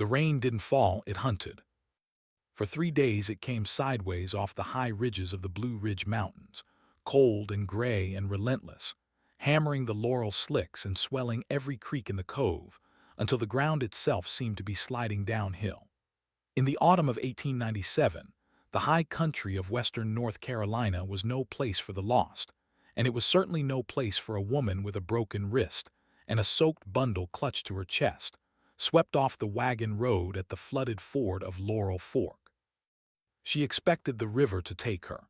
The rain didn't fall, it hunted. For 3 days it came sideways off the high ridges of the Blue Ridge Mountains, cold and gray and relentless, hammering the laurel slicks and swelling every creek in the cove, until the ground itself seemed to be sliding downhill. In the autumn of 1897, the high country of western North Carolina was no place for the lost, and it was certainly no place for a woman with a broken wrist and a soaked bundle clutched to her chest, swept off the wagon road at the flooded ford of Laurel Fork. She expected the river to take her.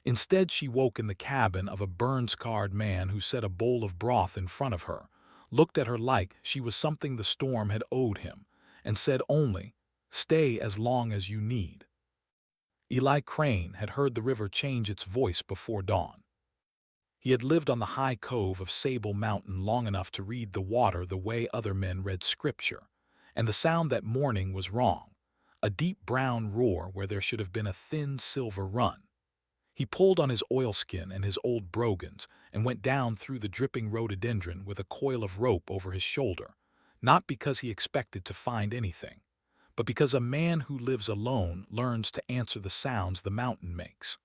Instead, she woke in the cabin of a burn-scarred man who set a bowl of broth in front of her, looked at her like she was something the storm had owed him, and said only, "Stay as long as you need." Eli Crane had heard the river change its voice before dawn. He had lived on the high cove of Sable Mountain long enough to read the water the way other men read scripture, and the sound that morning was wrong, a deep brown roar where there should have been a thin silver run. He pulled on his oilskin and his old brogans and went down through the dripping rhododendron with a coil of rope over his shoulder, not because he expected to find anything, but because a man who lives alone learns to answer the sounds the mountain makes.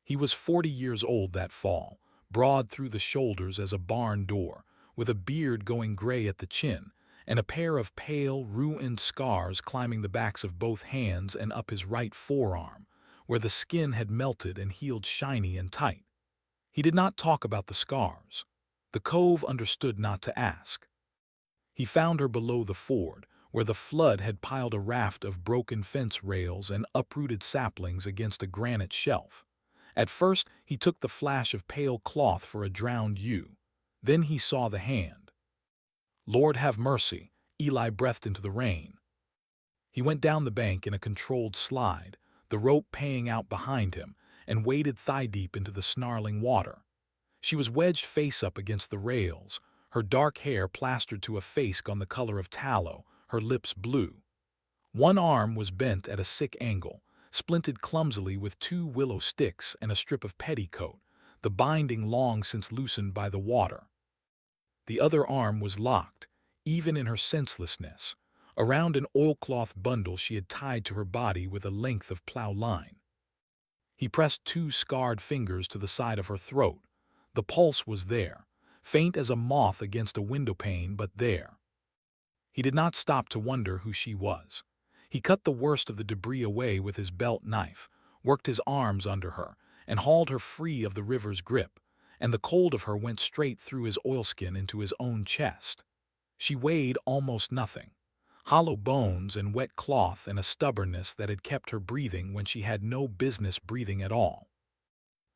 He was 40 years old that fall, broad through the shoulders as a barn door, with a beard going gray at the chin, and a pair of pale, ruined scars climbing the backs of both hands and up his right forearm, where the skin had melted and healed shiny and tight. He did not talk about the scars. The cove understood not to ask. He found her below the ford, where the flood had piled a raft of broken fence rails and uprooted saplings against a granite shelf. At first, he took the flash of pale cloth for a drowned ewe. Then he saw the hand. "Lord have mercy," Eli breathed into the rain. He went down the bank in a controlled slide, the rope paying out behind him, and waded thigh-deep into the snarling water. She was wedged face up against the rails, her dark hair plastered to a face gone the color of tallow, her lips blue. One arm was bent at a sick angle, splinted clumsily with 2 willow sticks and a strip of petticoat, the binding long since loosened by the water. The other arm was locked, even in her senselessness, around an oilcloth bundle she had tied to her body with a length of plow line. He pressed 2 scarred fingers to the side of her throat. The pulse was there, faint as a moth against a windowpane, but there. He did not stop to wonder who she was. He cut the worst of the debris away with his belt knife, worked his arms under her, and hauled her free of the river's grip, and the cold of her went straight through his oilskin into his own chest. She weighed almost nothing. Hollow bones and wet cloth and a stubbornness that had kept her breathing when she had no business breathing at all.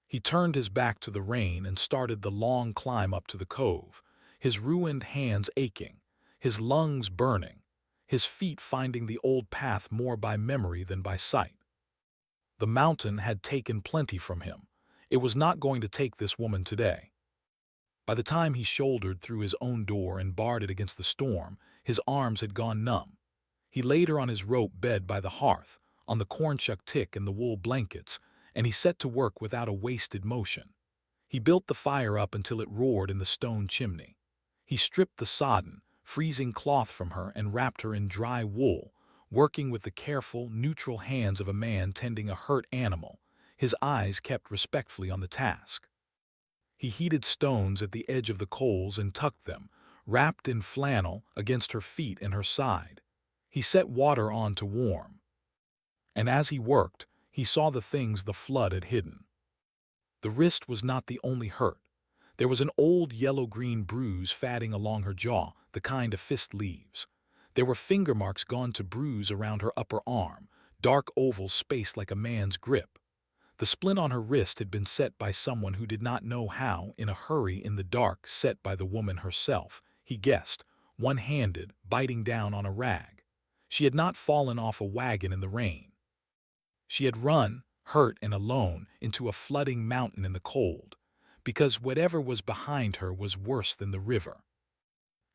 He turned his back to the rain and started the long climb up to the cove, his ruined hands aching, his lungs burning, his feet finding the old path more by memory than by sight. The mountain had taken plenty from him. It was not going to take this woman today. By the time he shouldered through his own door and barred it against the storm, his arms had gone numb. He laid her on his rope bed by the hearth, on the cornchuck tick and the wool blankets, and he set to work without a wasted motion. He built the fire up until it roared in the stone chimney. He stripped the sodden, freezing cloth from her and wrapped her in dry wool, working with the careful, neutral hands of a man tending a hurt animal, his eyes kept respectfully on the task. He heated stones at the edge of the coals and tucked them, wrapped in flannel, against her feet and her side. He set water on to warm. And as he worked, he saw the things the flood had hidden. The wrist was not the only hurt. There was an old yellow-green bruise fatting along her jaw, the kind a fist leaves. There were finger marks gone to bruise around her upper arm, dark ovals spaced like a man's grip. The splint on her wrist had been set by someone who did not know how, in a hurry in the dark, set by the woman herself, he guessed, one-handed, biting down on a rag. She had not fallen off a wagon in the rain. She had run, hurt and alone, into a flooding mountain in the cold, because whatever was behind her was worse than the river.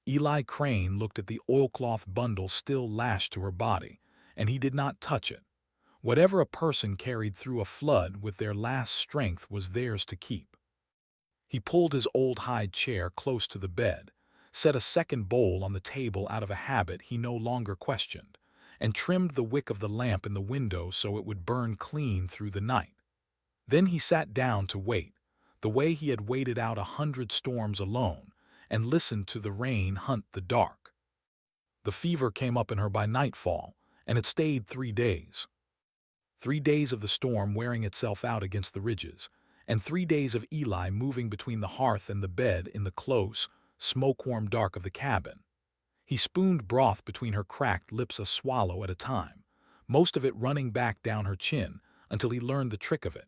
Eli Crane looked at the oilcloth bundle still lashed to her body, and he did not touch it. Whatever a person carried through a flood with their last strength was theirs to keep. He pulled his old hide chair close to the bed, set a second bowl on the table out of a habit he no longer questioned, and trimmed the wick of the lamp in the window so it would burn clean through the night. Then he sat down to wait, the way he had waited out 100 storms alone, and listened to the rain hunt the dark. The fever came up in her by nightfall, and it stayed 3 days. 3 days of the storm wearing itself out against the ridges, and 3 days of Eli moving between the hearth and the bed in the close, smoke-warm dark of the cabin. He spooned broth between her cracked lips a swallow at a time, most of it running back down her chin until he learned the trick of it.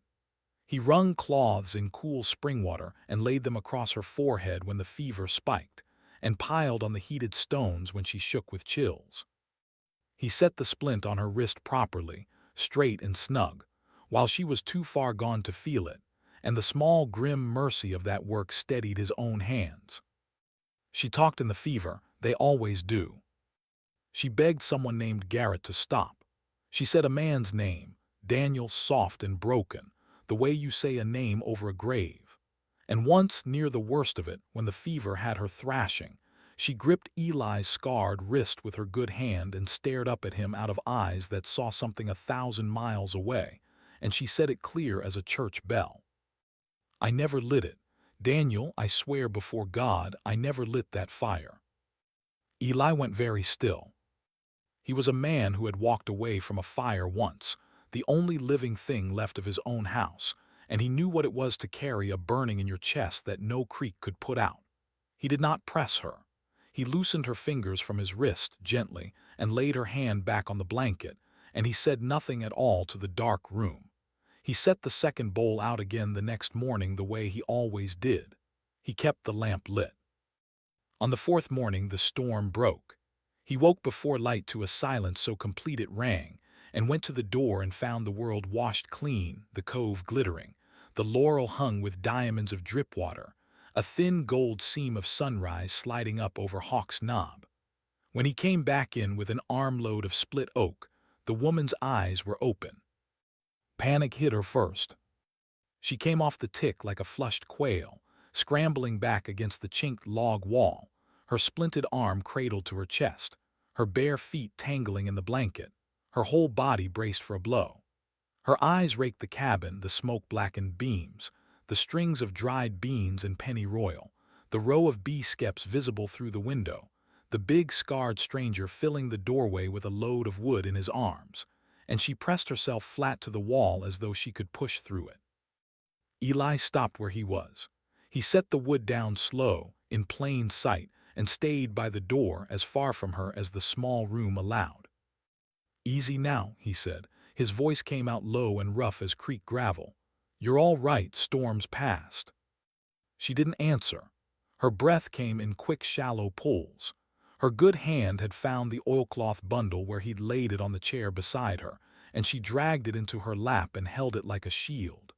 He wrung cloths in cool spring water and laid them across her forehead when the fever spiked, and piled on the heated stones when she shook with chills. He set the splint on her wrist properly, straight and snug, while she was too far gone to feel it, and the small grim mercy of that work steadied his own hands. She talked in the fever, they always do. She begged someone named Garrett to stop. She said a man's name, Daniel, soft and broken, the way you say a name over a grave. And once, near the worst of it, when the fever had her thrashing, she gripped Eli's scarred wrist with her good hand and stared up at him out of eyes that saw something 1,000 miles away, and she said it clear as a church bell. I never lit it. Daniel, I swear before God, I never lit that fire. Eli went very still. He was a man who had walked away from a fire once, the only living thing left of his own house, and he knew what it was to carry a burning in your chest that no creek could put out. He did not press her. He loosened her fingers from his wrist gently and laid her hand back on the blanket, and he said nothing at all to the dark room. He set the second bowl out again the next morning the way he always did. He kept the lamp lit. On the 4th morning the storm broke. He woke before light to a silence so complete it rang, and went to the door and found the world washed clean, the cove glittering, the laurel hung with diamonds of drip water, a thin gold seam of sunrise sliding up over Hawk's Knob. When he came back in with an armload of split oak, the woman's eyes were open. Panic hit her first. She came off the tick like a flushed quail, scrambling back against the chinked log wall, her splinted arm cradled to her chest, her bare feet tangling in the blanket, her whole body braced for a blow. Her eyes raked the cabin, the smoke-blackened beams, the strings of dried beans and pennyroyal, the row of bee skeps visible through the window, the big scarred stranger filling the doorway with a load of wood in his arms, and she pressed herself flat to the wall as though she could push through it. Eli stopped where he was. He set the wood down slow, in plain sight, and stayed by the door as far from her as the small room allowed. Easy now, he said. His voice came out low and rough as creek gravel. You're all right, storm's past. She didn't answer. Her breath came in quick, shallow pulls. Her good hand had found the oilcloth bundle where he'd laid it on the chair beside her, and she dragged it into her lap and held it like a shield.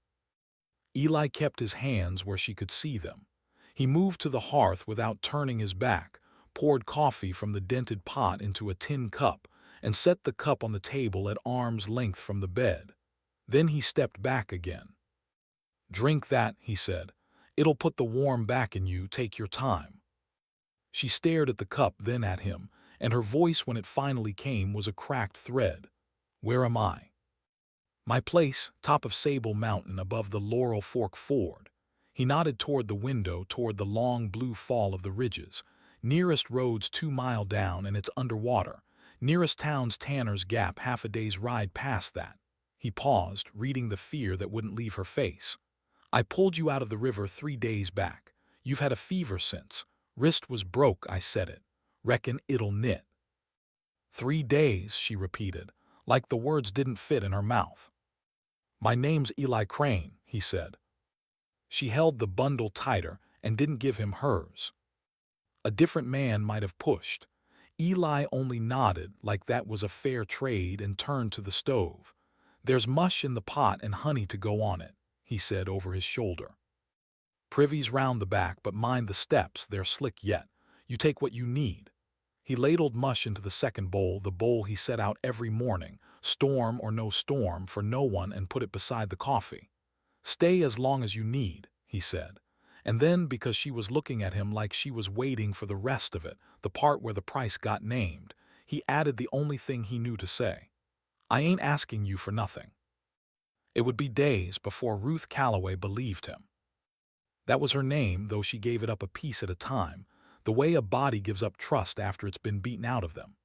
Eli kept his hands where she could see them. He moved to the hearth without turning his back, poured coffee from the dented pot into a tin cup, and set the cup on the table at arm's length from the bed. Then he stepped back again. Drink that, he said. It'll put the warm back in you, take your time. She stared at the cup, then at him, and her voice when it finally came was a cracked thread. Where am I? My place, top of Sable Mountain above the Laurel Fork Ford. He nodded toward the window, toward the long blue fall of the ridges. Nearest road's 2 miles down and it's underwater. Nearest town's Tanner's Gap, half a day's ride past that. He paused, reading the fear that wouldn't leave her face. I pulled you out of the river 3 days back. You've had a fever since. Wrist was broke, I said it. Reckon it'll knit. 3 days, she repeated, like the words didn't fit in her mouth. My name's Eli Crane, he said. She held the bundle tighter and didn't give him hers. A different man might have pushed. Eli only nodded like that was a fair trade and turned to the stove. There's mush in the pot and honey to go on it, he said over his shoulder. Privy's round the back, but mind the steps, they're slick yet. You take what you need. He ladled mush into the second bowl, the bowl he set out every morning, storm or no storm, for no one, and put it beside the coffee. Stay as long as you need, he said. And then, because she was looking at him like she was waiting for the rest of it, the part where the price got named, he added the only thing he knew to say. "I ain't asking you for nothing." It would be days before Ruth Calloway believed him. That was her name, though she gave it up a piece at a time, the way a body gives up trust after it's been beaten out of them.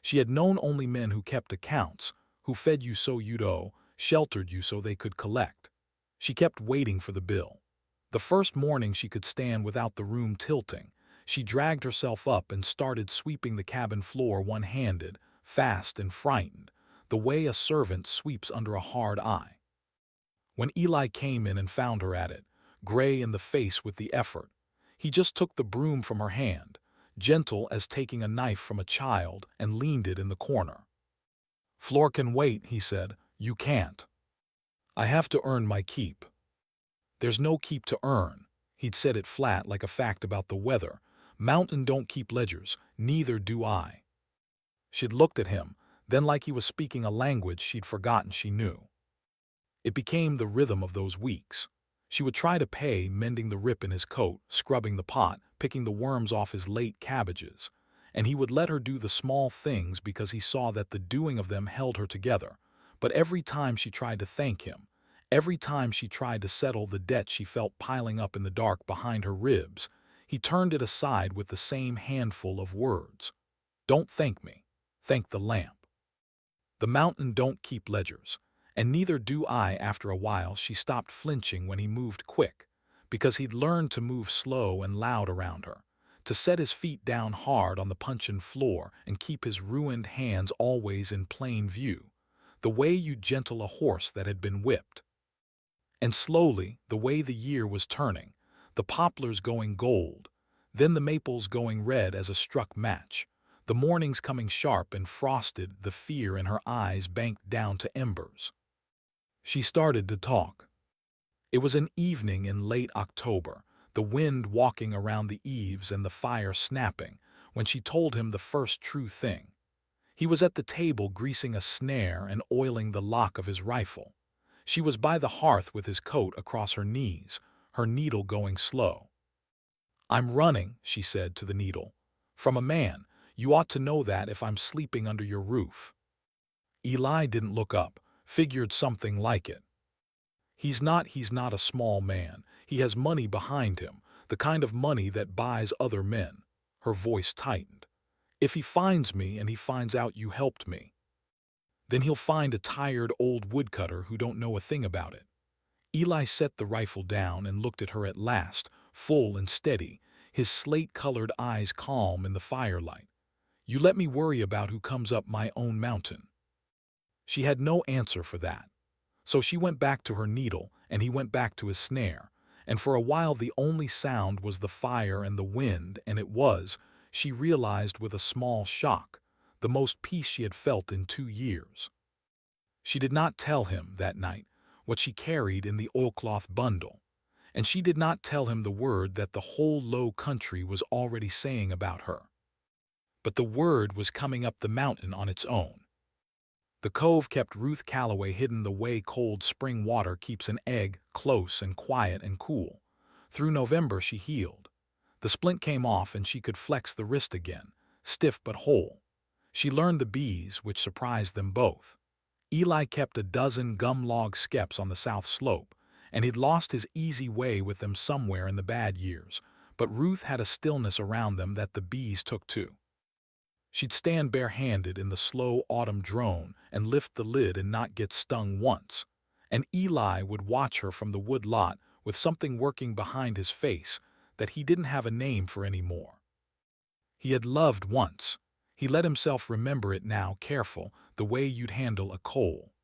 She had known only men who kept accounts, who fed you so you'd owe, sheltered you so they could collect. She kept waiting for the bill. The first morning she could stand without the room tilting, she dragged herself up and started sweeping the cabin floor one-handed, fast and frightened, the way a servant sweeps under a hard eye. When Eli came in and found her at it, gray in the face with the effort, he just took the broom from her hand, gentle as taking a knife from a child, and leaned it in the corner. "Floor can wait," he said. "You can't. I have to earn my keep." "There's no keep to earn." He'd said it flat like a fact about the weather. "Mountain don't keep ledgers, neither do I." She'd looked at him, then like he was speaking a language she'd forgotten she knew. It became the rhythm of those weeks. She would try to pay, mending the rip in his coat, scrubbing the pot, picking the worms off his late cabbages, and he would let her do the small things because he saw that the doing of them held her together. But every time she tried to thank him, every time she tried to settle the debt she felt piling up in the dark behind her ribs, he turned it aside with the same handful of words. "Don't thank me. Thank the lamp. The mountain don't keep ledgers, and neither do I." After a while she stopped flinching when he moved quick, because he'd learned to move slow and loud around her, to set his feet down hard on the puncheon floor and keep his ruined hands always in plain view, the way you gentle a horse that had been whipped. And slowly, the way the year was turning, the poplars going gold, then the maples going red as a struck match, the mornings coming sharp and frosted, the fear in her eyes banked down to embers. She started to talk. It was an evening in late October, the wind walking around the eaves and the fire snapping, when she told him the first true thing. He was at the table greasing a snare and oiling the lock of his rifle. She was by the hearth with his coat across her knees, her needle going slow. "I'm running," she said to the needle, "from a man. You ought to know that if I'm sleeping under your roof." Eli didn't look up, figured something like it. He's not a small man. He has money behind him, the kind of money that buys other men." Her voice tightened. "If he finds me and he finds out you helped me, then he'll find a tired old woodcutter who don't know a thing about it." Eli set the rifle down and looked at her at last, full and steady, his slate-colored eyes calm in the firelight. "You let me worry about who comes up my own mountain." She had no answer for that. So she went back to her needle, and he went back to his snare, and for a while the only sound was the fire and the wind, and it was, she realized with a small shock, the most peace she had felt in 2 years. She did not tell him, that night, what she carried in the oilcloth bundle, and she did not tell him the word that the whole low country was already saying about her. But the word was coming up the mountain on its own. The cove kept Ruth Calloway hidden the way cold spring water keeps an egg, close and quiet and cool. Through November she healed. The splint came off and she could flex the wrist again, stiff but whole. She learned the bees, which surprised them both. Eli kept a dozen gum log skeps on the south slope, and he'd lost his easy way with them somewhere in the bad years, but Ruth had a stillness around them that the bees took to. She'd stand barehanded in the slow autumn drone and lift the lid and not get stung once. And Eli would watch her from the wood lot with something working behind his face that he didn't have a name for anymore. He had loved once. He let himself remember it now, careful, the way you'd handle a coal.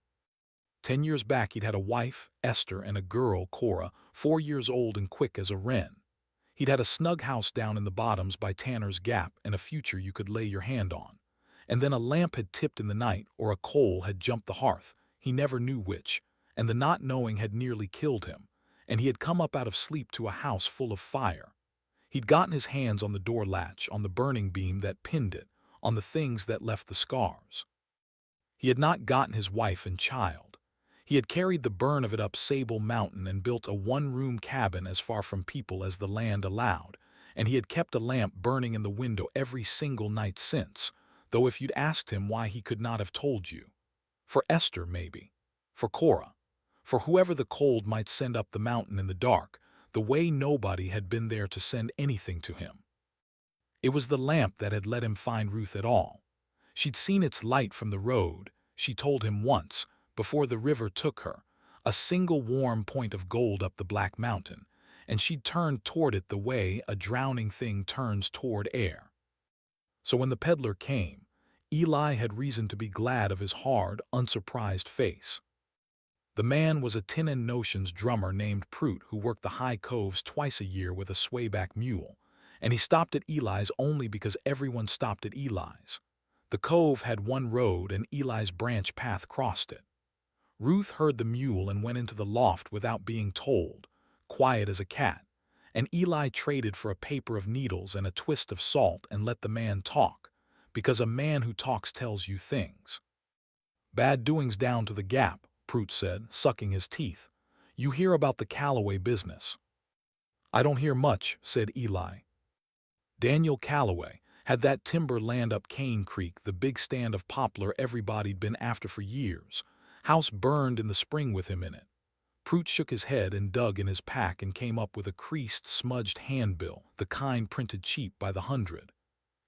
10 years back he'd had a wife, Esther, and a girl, Cora, 4 years old and quick as a wren. He'd had a snug house down in the bottoms by Tanner's Gap and a future you could lay your hand on. And then a lamp had tipped in the night, or a coal had jumped the hearth, he never knew which, and the not knowing had nearly killed him, and he had come up out of sleep to a house full of fire. He'd gotten his hands on the door latch, on the burning beam that pinned it, on the things that left the scars. He had not gotten his wife and child. He had carried the burn of it up Sable Mountain and built a one-room cabin as far from people as the land allowed, and he had kept a lamp burning in the window every single night since, though if you'd asked him why he could not have told you. For Esther, maybe. For Cora. For whoever the cold might send up the mountain in the dark, the way nobody had been there to send anything to him. It was the lamp that had let him find Ruth at all. She'd seen its light from the road, she told him once, before the river took her, a single warm point of gold up the Black Mountain, and she'd turned toward it the way a drowning thing turns toward air. So when the peddler came, Eli had reason to be glad of his hard, unsurprised face. The man was a Tin and Notions drummer named Prout who worked the high coves twice a year with a swayback mule, and he stopped at Eli's only because everyone stopped at Eli's. The cove had one road and Eli's branch path crossed it. Ruth heard the mule and went into the loft without being told, quiet as a cat, and Eli traded for a paper of needles and a twist of salt and let the man talk, because a man who talks tells you things. "Bad doings down to the Gap," Prout said, sucking his teeth. "You hear about the Calloway business." "I don't hear much," said Eli. Daniel Calloway had that timber land up Cane Creek, the big stand of poplar everybody'd been after for years. House burned in the spring with him in it. Prout shook his head and dug in his pack and came up with a creased, smudged handbill, the kind printed cheap by the hundred.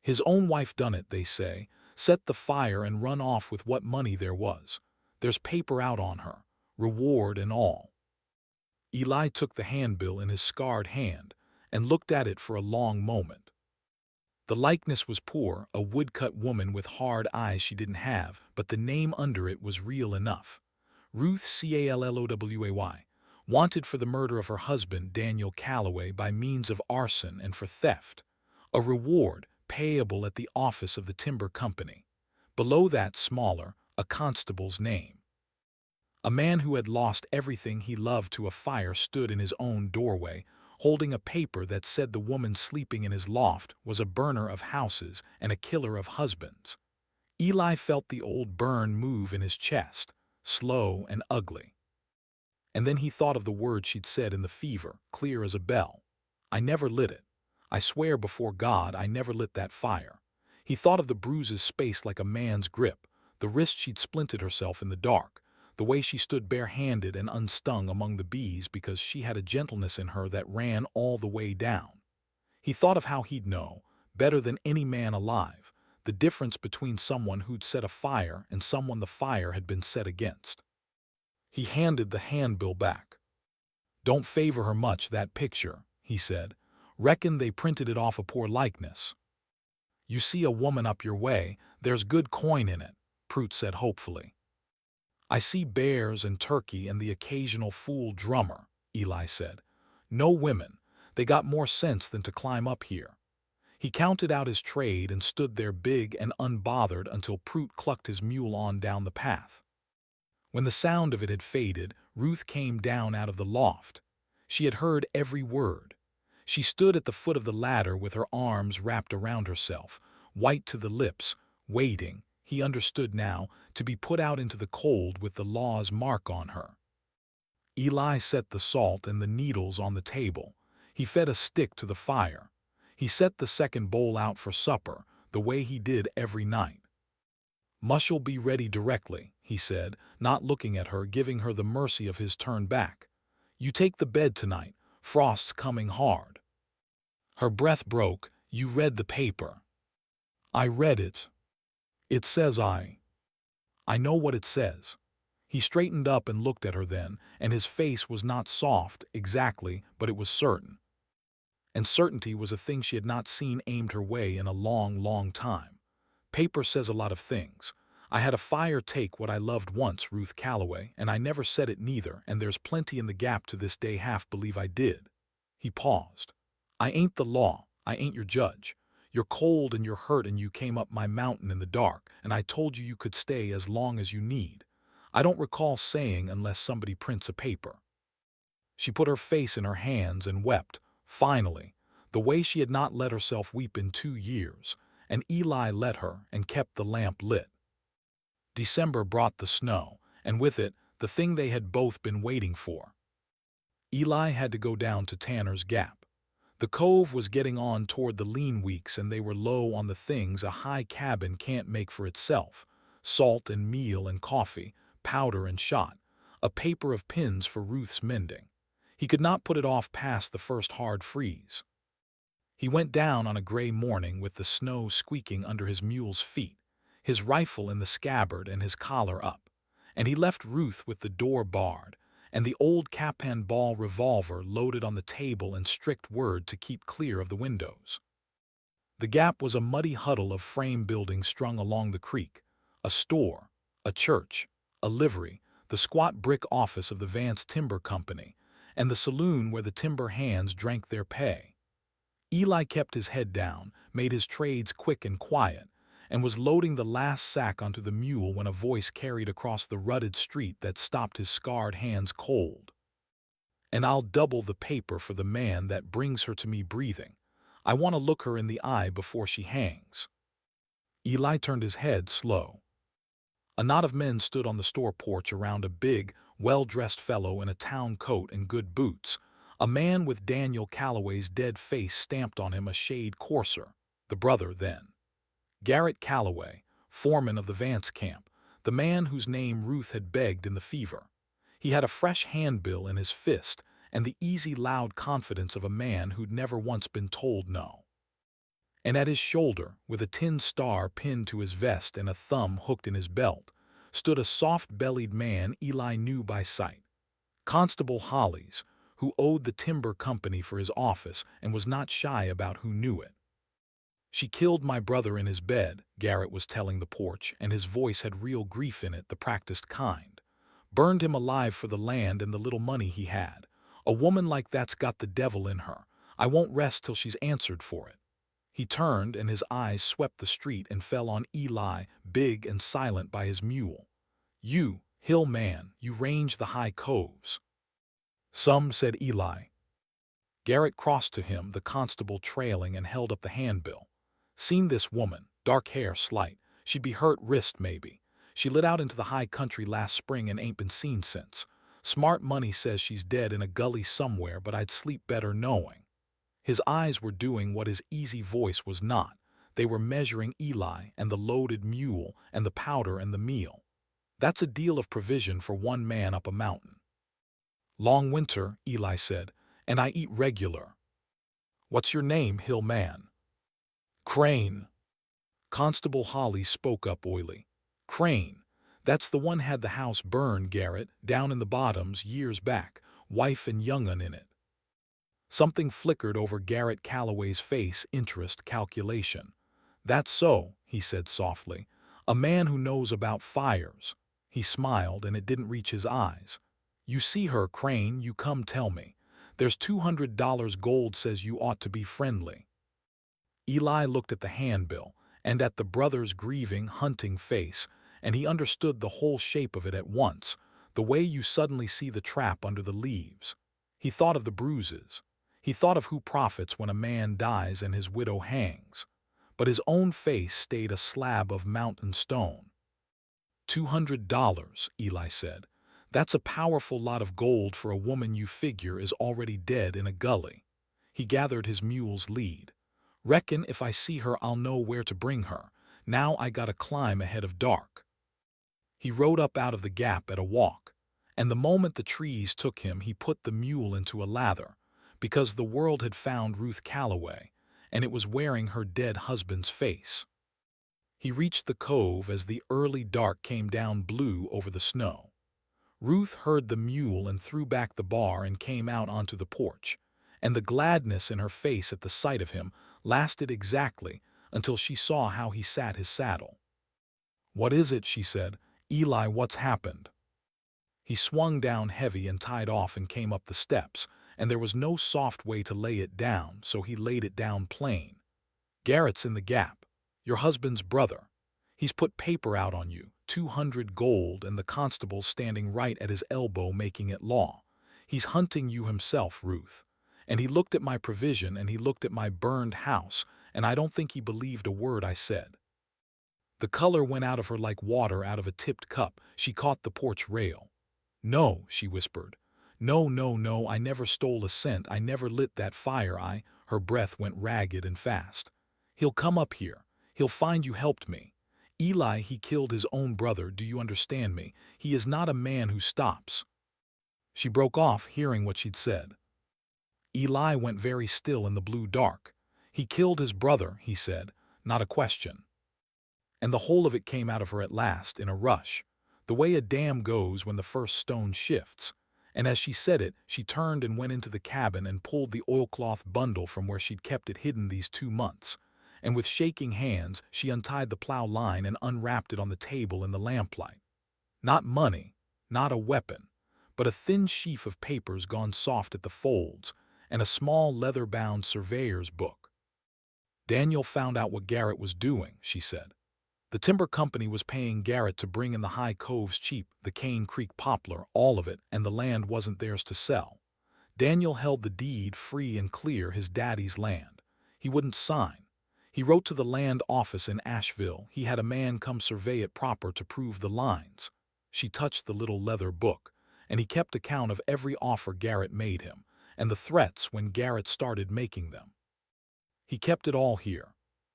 His own wife done it, they say, set the fire and run off with what money there was. There's paper out on her, reward and all. Eli took the handbill in his scarred hand and looked at it for a long moment. The likeness was poor, a woodcut woman with hard eyes she didn't have, but the name under it was real enough. Ruth Calloway, wanted for the murder of her husband, Daniel Calloway, by means of arson and for theft. A reward payable at the office of the timber company. Below that, smaller, a constable's name. A man who had lost everything he loved to a fire stood in his own doorway, holding a paper that said the woman sleeping in his loft was a burner of houses and a killer of husbands. Eli felt the old burn move in his chest, slow and ugly. And then he thought of the word she'd said in the fever, clear as a bell. "I never lit it. I swear before God I never lit that fire." He thought of the bruises spaced like a man's grip, the wrist she'd splinted herself in the dark, the way she stood barehanded and unstung among the bees because she had a gentleness in her that ran all the way down. He thought of how he'd know, better than any man alive, the difference between someone who'd set a fire and someone the fire had been set against. He handed the handbill back. "Don't favor her much, that picture," he said. "Reckon they printed it off a poor likeness." "You see a woman up your way, there's good coin in it," Prout said hopefully. "I see bears and turkey and the occasional fool drummer," Eli said. "No women. They got more sense than to climb up here." He counted out his trade and stood there big and unbothered until Prout clucked his mule on down the path. When the sound of it had faded, Ruth came down out of the loft. She had heard every word. She stood at the foot of the ladder with her arms wrapped around herself, white to the lips, waiting, he understood now, to be put out into the cold with the law's mark on her. Eli set the salt and the needles on the table. He fed a stick to the fire. He set the second bowl out for supper, the way he did every night. "Mush'll be ready directly," he said, not looking at her, giving her the mercy of his turn back. "You take the bed tonight. Frost's coming hard." Her breath broke. "You read the paper." "I read it. It says I know what it says." He straightened up and looked at her then, and his face was not soft, exactly, but it was certain. And certainty was a thing she had not seen aimed her way in a long, long time. "Paper says a lot of things. I had a fire take what I loved once, Ruth Calloway, and I never said it neither, and there's plenty in the Gap to this day half believe I did." He paused. "I ain't the law. I ain't your judge. You're cold and you're hurt and you came up my mountain in the dark, and I told you you could stay as long as you need. I don't recall saying unless somebody prints a paper." She put her face in her hands and wept, finally, the way she had not let herself weep in 2 years, and Eli let her and kept the lamp lit. December brought the snow, and with it, the thing they had both been waiting for. Eli had to go down to Tanner's Gap. The cove was getting on toward the lean weeks, and they were low on the things a high cabin can't make for itself: salt and meal and coffee, powder and shot, a paper of pins for Ruth's mending. He could not put it off past the first hard freeze. He went down on a gray morning with the snow squeaking under his mule's feet, his rifle in the scabbard and his collar up, and he left Ruth with the door barred, and the old Capan ball revolver loaded on the table and strict word to keep clear of the windows. The Gap was a muddy huddle of frame buildings strung along the creek: a store, a church, a livery, the squat brick office of the Vance Timber Company, and the saloon where the timber hands drank their pay. Eli kept his head down, made his trades quick and quiet, and was loading the last sack onto the mule when a voice carried across the rutted street that stopped his scarred hands cold. "And I'll double the paper for the man that brings her to me breathing. I want to look her in the eye before she hangs." Eli turned his head slow. A knot of men stood on the store porch around a big, well-dressed fellow in a town coat and good boots, a man with Daniel Calloway's dead face stamped on him a shade coarser, the brother then. Garrett Calloway, foreman of the Vance camp, the man whose name Ruth had begged in the fever. He had a fresh handbill in his fist and the easy, loud confidence of a man who'd never once been told no. And at his shoulder, with a tin star pinned to his vest and a thumb hooked in his belt, stood a soft-bellied man Eli knew by sight: Constable Hollies, who owed the timber company for his office and was not shy about who knew it. "She killed my brother in his bed," Garrett was telling the porch, and his voice had real grief in it, the practiced kind. "Burned him alive for the land and the little money he had. A woman like that's got the devil in her. I won't rest till she's answered for it." He turned, and his eyes swept the street and fell on Eli, big and silent by his mule. "You, hill man, you range the high coves." "Some," said Eli. Garrett crossed to him, the constable trailing, and held up the handbill. "Seen this woman, dark hair, slight. She'd be hurt wrist, maybe. She lit out into the high country last spring and ain't been seen since. Smart money says she's dead in a gully somewhere, but I'd sleep better knowing." His eyes were doing what his easy voice was not. They were measuring Eli and the loaded mule and the powder and the meal. "That's a deal of provision for one man up a mountain." "Long winter," Eli said, "and I eat regular." "What's your name, hill man?" "Crane." Constable Holly spoke up oily. "Crane. That's the one had the house burned, Garrett, down in the bottoms years back, wife and young'un in it." Something flickered over Garrett Calloway's face: interest, calculation. "That's so," he said softly. "A man who knows about fires." He smiled, and it didn't reach his eyes. "You see her, Crane, you come tell me. There's $200 gold, says you ought to be friendly." Eli looked at the handbill and at the brother's grieving, hunting face, and he understood the whole shape of it at once, the way you suddenly see the trap under the leaves. He thought of the bruises. He thought of who profits when a man dies and his widow hangs. But his own face stayed a slab of mountain stone. $200, Eli said. "That's a powerful lot of gold for a woman you figure is already dead in a gully." He gathered his mule's lead. "Reckon if I see her I'll know where to bring her. Now I gotta climb ahead of dark." He rode up out of the Gap at a walk, and the moment the trees took him he put the mule into a lather, because the world had found Ruth Calloway, and it was wearing her dead husband's face. He reached the cove as the early dark came down blue over the snow. Ruth heard the mule and threw back the bar and came out onto the porch, and the gladness in her face at the sight of him lasted exactly until she saw how he sat his saddle. "What is it?" she said. "Eli, what's happened?" He swung down heavy and tied off and came up the steps, and there was no soft way to lay it down, so he laid it down plain. "Garrett's in the Gap. Your husband's brother. He's put paper out on you, 200 gold, and the constable's standing right at his elbow making it law. He's hunting you himself, Ruth. And he looked at my provision and he looked at my burned house, and I don't think he believed a word I said." The color went out of her like water out of a tipped cup. She caught the porch rail. "No," she whispered. "No, no, no, I never stole a cent. I never lit that fire. Her breath went ragged and fast. "He'll come up here. He'll find you helped me. Eli, he killed his own brother, do you understand me? He is not a man who stops." She broke off, hearing what she'd said. Eli went very still in the blue dark. "He killed his brother," he said, not a question. And the whole of it came out of her at last, in a rush, the way a dam goes when the first stone shifts. And as she said it, she turned and went into the cabin and pulled the oilcloth bundle from where she'd kept it hidden these 2 months. And with shaking hands, she untied the plow line and unwrapped it on the table in the lamplight. Not money, not a weapon, but a thin sheaf of papers gone soft at the folds, and a small leather-bound surveyor's book. "Daniel found out what Garrett was doing," she said. "The timber company was paying Garrett to bring in the high coves cheap, the Cane Creek poplar, all of it, and the land wasn't theirs to sell. Daniel held the deed free and clear, his daddy's land. He wouldn't sign. He wrote to the land office in Asheville. He had a man come survey it proper to prove the lines." She touched the little leather book. "And he kept account of every offer Garrett made him, and the threats when Garrett started making them. He kept it all here."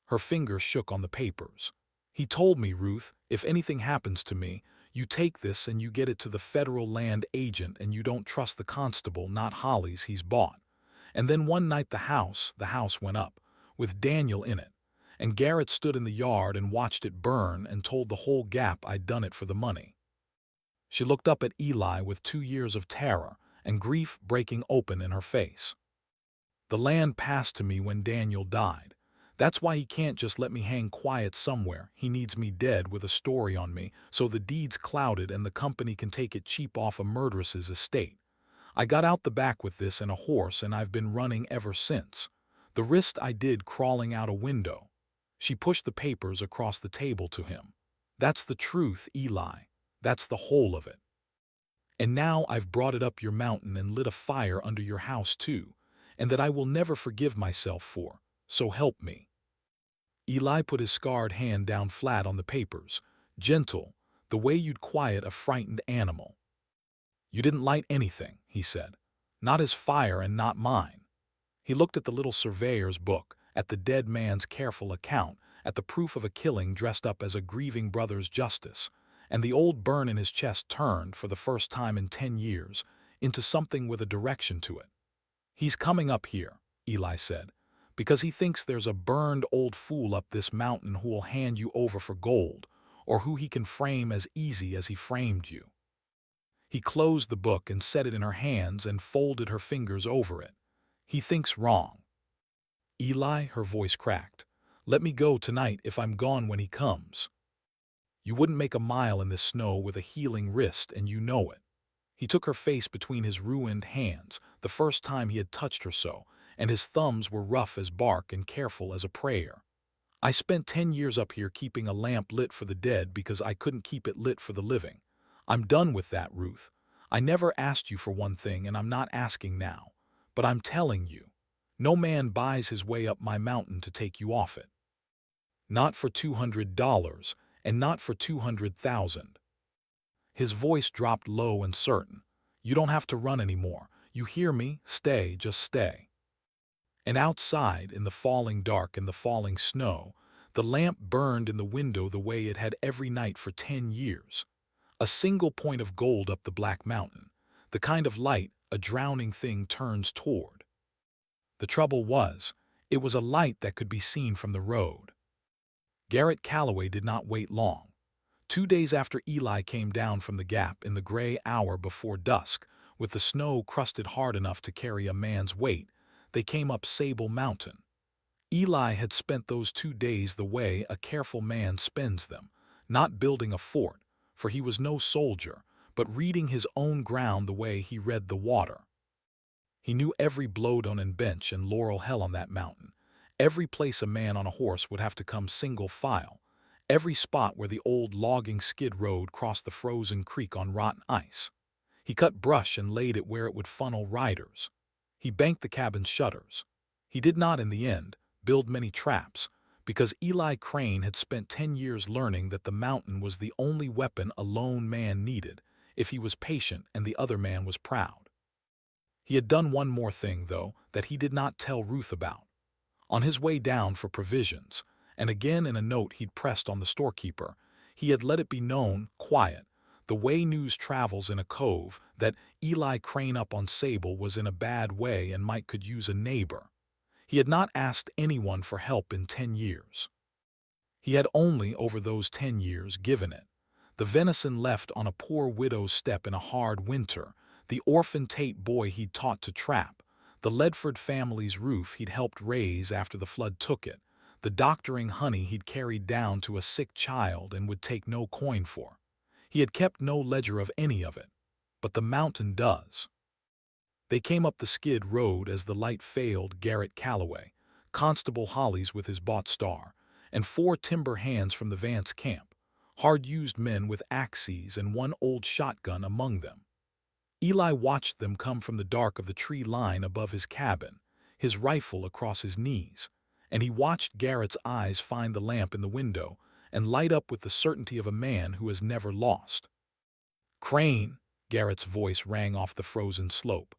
Her fingers shook on the papers. "He told me, Ruth, if anything happens to me, you take this and you get it to the federal land agent, and you don't trust the constable, not Holly's, he's bought. And then one night the house went up, with Daniel in it, and Garrett stood in the yard and watched it burn and told the whole Gap I'd done it for the money." She looked up at Eli with 2 years of terror and grief breaking open in her face. "The land passed to me when Daniel died. That's why he can't just let me hang quiet somewhere. He needs me dead with a story on me, so the deed's clouded and the company can take it cheap off a murderess's estate. I got out the back with this and a horse, and I've been running ever since. The wrist I did crawling out a window." She pushed the papers across the table to him. "That's the truth, Eli. That's the whole of it. And now I've brought it up your mountain and lit a fire under your house too, and that I will never forgive myself for, so help me." Eli put his scarred hand down flat on the papers, gentle, the way you'd quiet a frightened animal. "You didn't light anything," he said. "Not his fire and not mine." He looked at the little surveyor's book, at the dead man's careful account, at the proof of a killing dressed up as a grieving brother's justice, and the old burn in his chest turned, for the first time in 10 years, into something with a direction to it. "He's coming up here," Eli said, "because he thinks there's a burned old fool up this mountain who'll hand you over for gold, or who he can frame as easy as he framed you." He closed the book and set it in her hands and folded her fingers over it. "He thinks wrong." "Eli," her voice cracked, "let me go tonight if I'm gone when he comes. You wouldn't make a mile in this snow with a healing wrist, and you know it." He took her face between his ruined hands, the first time he had touched her so, and his thumbs were rough as bark and careful as a prayer. "I spent 10 years up here keeping a lamp lit for the dead because I couldn't keep it lit for the living. I'm done with that, Ruth. I never asked you for one thing, and I'm not asking now. But I'm telling you, no man buys his way up my mountain to take you off it. Not for $200, and not for 200,000. His voice dropped low and certain. "You don't have to run anymore. You hear me? Stay, just stay." And outside, in the falling dark and the falling snow, the lamp burned in the window the way it had every night for 10 years. A single point of gold up the black mountain, the kind of light a drowning thing turns toward. The trouble was, it was a light that could be seen from the road. Garrett Calloway did not wait long. 2 days after Eli came down from the Gap in the gray hour before dusk, with the snow crusted hard enough to carry a man's weight, they came up Sable Mountain. Eli had spent those 2 days the way a careful man spends them, not building a fort, for he was no soldier, but reading his own ground the way he read the water. He knew every blowdown and bench and laurel hill on that mountain, every place a man on a horse would have to come single file, every spot where the old logging skid road crossed the frozen creek on rotten ice. He cut brush and laid it where it would funnel riders. He banked the cabin's shutters. He did not, in the end, build many traps, because Eli Crane had spent 10 years learning that the mountain was the only weapon a lone man needed if he was patient and the other man was proud. He had done one more thing, though, that he did not tell Ruth about. On his way down for provisions, and again in a note he'd pressed on the storekeeper, he had let it be known, quiet, the way news travels in a cove, that Eli Crane up on Sable was in a bad way and might could use a neighbor. He had not asked anyone for help in 10 years. He had only, over those 10 years, given it. The venison left on a poor widow's step in a hard winter, the orphan Tate boy he'd taught to trap, the Ledford family's roof he'd helped raise after the flood took it, the doctoring honey he'd carried down to a sick child and would take no coin for. He had kept no ledger of any of it, but the mountain does. They came up the skid road as the light failed Garrett Calloway, Constable Hollies with his bought star, and 4 timber hands from the Vance camp, hard-used men with axes and one old shotgun among them. Eli watched them come from the dark of the tree line above his cabin, his rifle across his knees, and he watched Garrett's eyes find the lamp in the window and light up with the certainty of a man who has never lost. "Crane," Garrett's voice rang off the frozen slope.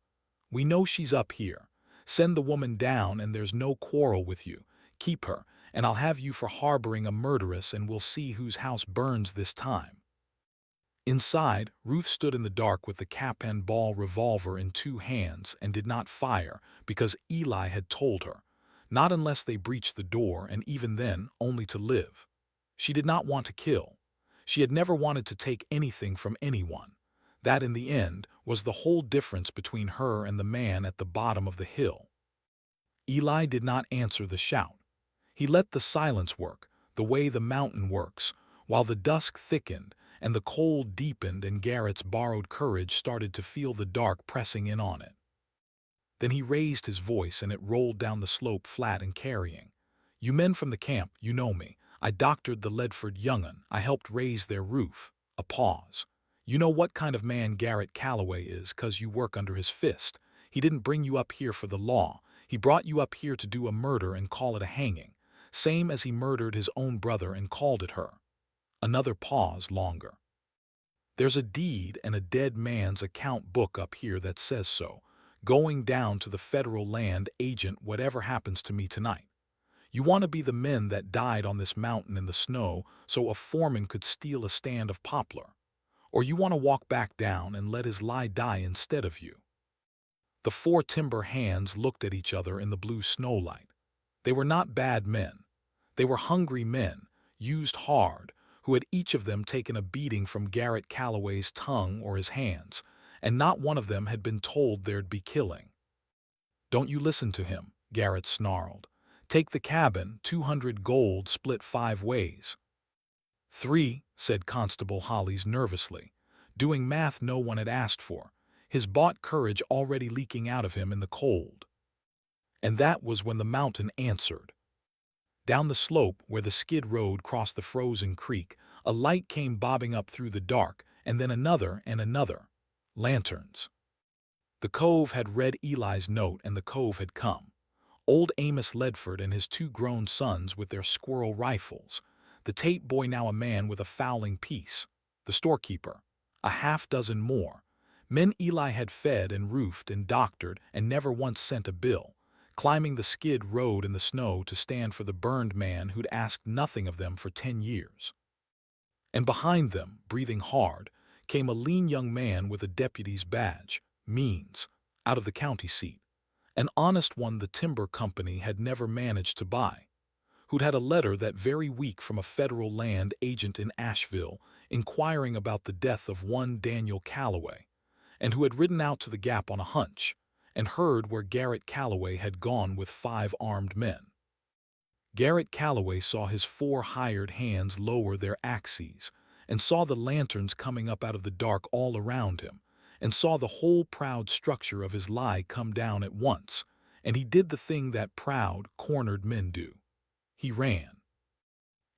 "We know she's up here. Send the woman down and there's no quarrel with you. Keep her, and I'll have you for harboring a murderess and we'll see whose house burns this time." Inside, Ruth stood in the dark with the cap-and-ball revolver in 2 hands and did not fire because Eli had told her, not unless they breached the door, and even then only to live. She did not want to kill. She had never wanted to take anything from anyone. That, in the end, was the whole difference between her and the man at the bottom of the hill. Eli did not answer the shout. He let the silence work, the way the mountain works, while the dusk thickened and the cold deepened and Garrett's borrowed courage started to feel the dark pressing in on it. Then he raised his voice and it rolled down the slope flat and carrying. "You men from the camp, you know me. I doctored the Ledford young'un. I helped raise their roof." A pause. "You know what kind of man Garrett Calloway is, 'cause you work under his fist. He didn't bring you up here for the law. He brought you up here to do a murder and call it a hanging, same as he murdered his own brother and called it her." Another pause, longer. "There's a deed and a dead man's account book up here that says so, going down to the federal land agent whatever happens to me tonight. You want to be the men that died on this mountain in the snow so a foreman could steal a stand of poplar, or you want to walk back down and let his lie die instead of you." The 4 timber hands looked at each other in the blue snowlight. They were not bad men. They were hungry men, used hard, who had each of them taken a beating from Garrett Calloway's tongue or his hands, and not one of them had been told there'd be killing. "Don't you listen to him," Garrett snarled. "Take the cabin, 200 gold split 5 ways." "3," said Constable Hollies nervously, doing math no one had asked for, his bought courage already leaking out of him in the cold. And that was when the mountain answered. Down the slope where the skid road crossed the frozen creek, a light came bobbing up through the dark, and then another and another. Lanterns. The cove had read Eli's note and the cove had come. Old Amos Ledford and his 2 grown sons with their squirrel rifles. The Tate boy, now a man with a fowling piece. The storekeeper. A half-dozen more. Men Eli had fed and roofed and doctored and never once sent a bill, climbing the skid road in the snow to stand for the burned man who'd asked nothing of them for 10 years. And behind them, breathing hard, came a lean young man with a deputy's badge, means, out of the county seat. An honest one the timber company had never managed to buy, who'd had a letter that very week from a federal land agent in Asheville inquiring about the death of one Daniel Calloway, and who had ridden out to the Gap on a hunch and heard where Garrett Calloway had gone with 5 armed men. Garrett Calloway saw his 4 hired hands lower their axes, and saw the lanterns coming up out of the dark all around him, and saw the whole proud structure of his lie come down at once, and he did the thing that proud, cornered men do. He ran.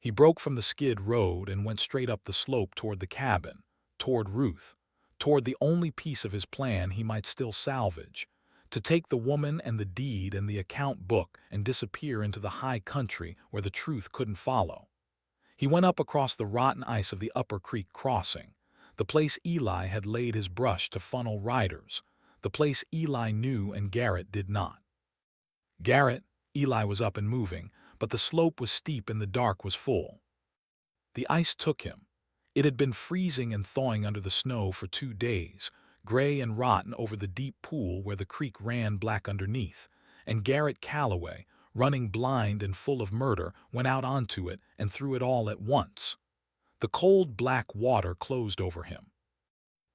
He broke from the skid road and went straight up the slope toward the cabin, toward Ruth, toward the only piece of his plan he might still salvage, to take the woman and the deed and the account book and disappear into the high country where the truth couldn't follow. He went up across the rotten ice of the Upper Creek crossing, the place Eli had laid his brush to funnel riders, the place Eli knew and Garrett did not. Garrett, Eli was up and moving, but the slope was steep and the dark was full. The ice took him. It had been freezing and thawing under the snow for 2 days, gray and rotten over the deep pool where the creek ran black underneath, and Garrett Calloway, running blind and full of murder, went out onto it and through it all at once. The cold black water closed over him.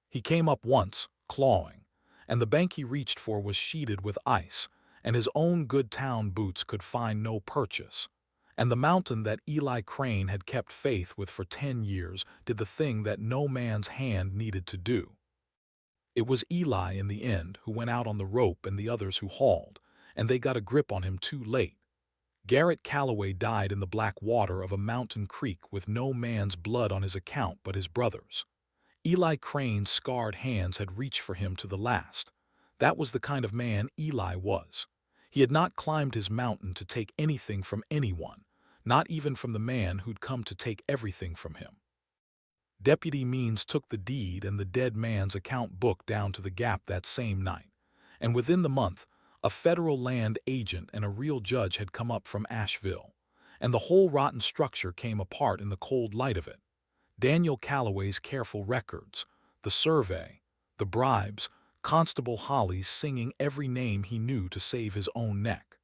He came up once, clawing, and the bank he reached for was sheeted with ice, and his own good town boots could find no purchase. And the mountain that Eli Crane had kept faith with for 10 years did the thing that no man's hand needed to do. It was Eli in the end who went out on the rope and the others who hauled, and they got a grip on him too late. Garrett Calloway died in the black water of a mountain creek with no man's blood on his account but his brother's. Eli Crane's scarred hands had reached for him to the last. That was the kind of man Eli was. He had not climbed his mountain to take anything from anyone, not even from the man who'd come to take everything from him. Deputy Means took the deed and the dead man's account book down to the Gap that same night, and within the month, a federal land agent and a real judge had come up from Asheville, and the whole rotten structure came apart in the cold light of it. Daniel Calloway's careful records, the survey, the bribes, Constable Holly's singing every name he knew to save his own neck.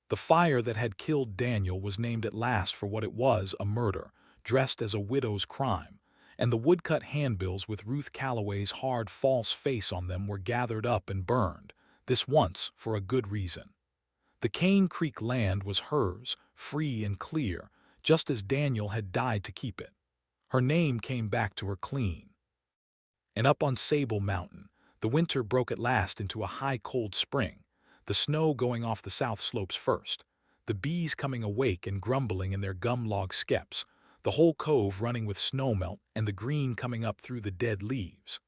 The fire that had killed Daniel was named at last for what it was, a murder, dressed as a widow's crime, and the woodcut handbills with Ruth Calloway's hard false face on them were gathered up and burned, this once for a good reason. The Cane Creek land was hers, free and clear, just as Daniel had died to keep it. Her name came back to her clean. And up on Sable Mountain, the winter broke at last into a high cold spring, the snow going off the south slopes first, the bees coming awake and grumbling in their gum log skeps, the whole cove running with snowmelt and the green coming up through the dead leaves.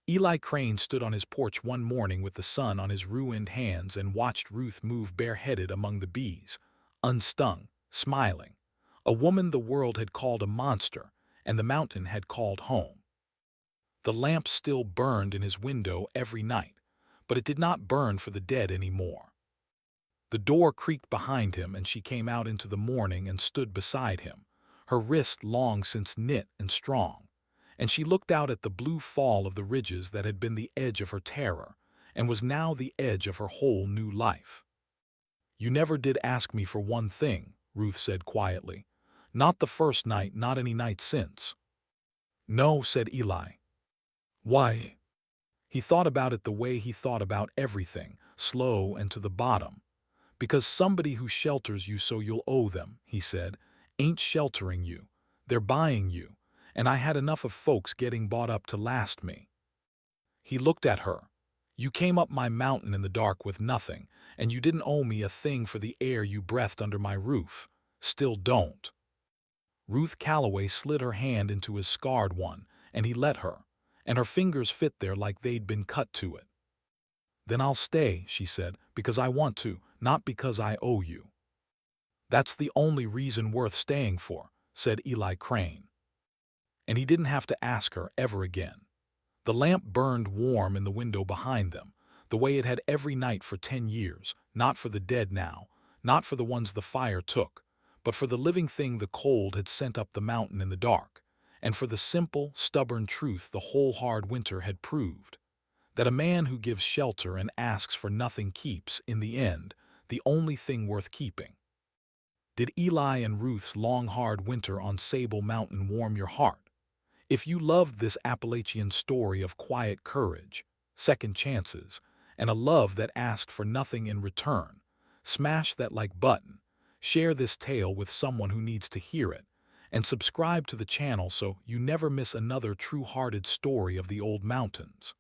Eli Crane stood on his porch one morning with the sun on his ruined hands and watched Ruth move bareheaded among the bees, unstung, smiling, a woman the world had called a monster and the mountain had called home. The lamp still burned in his window every night, but it did not burn for the dead any more. The door creaked behind him and she came out into the morning and stood beside him, her wrist long since knit and strong, and she looked out at the blue fall of the ridges that had been the edge of her terror and was now the edge of her whole new life. "You never did ask me for one thing," Ruth said quietly. "Not the first night, not any night since." "No," said Eli. "Why?" He thought about it the way he thought about everything, slow and to the bottom. "Because somebody who shelters you so you'll owe them," he said, "ain't sheltering you. They're buying you, and I had enough of folks getting bought up to last me." He looked at her. "You came up my mountain in the dark with nothing, and you didn't owe me a thing for the air you breathed under my roof. Still don't." Ruth Calloway slid her hand into his scarred one, and he let her, and her fingers fit there like they'd been cut to it. "Then I'll stay," she said, "because I want to, not because I owe you." "That's the only reason worth staying for," said Eli Crane. And he didn't have to ask her ever again. The lamp burned warm in the window behind them, the way it had every night for 10 years, not for the dead now, not for the ones the fire took, but for the living thing the cold had sent up the mountain in the dark, and for the simple, stubborn truth the whole hard winter had proved, that a man who gives shelter and asks for nothing keeps, in the end, the only thing worth keeping. Did Eli and Ruth's long hard winter on Sable Mountain warm your heart? If you loved this Appalachian story of quiet courage, second chances, and a love that asked for nothing in return, smash that like button, share this tale with someone who needs to hear it, and subscribe to the channel so you never miss another true-hearted story of the old mountains.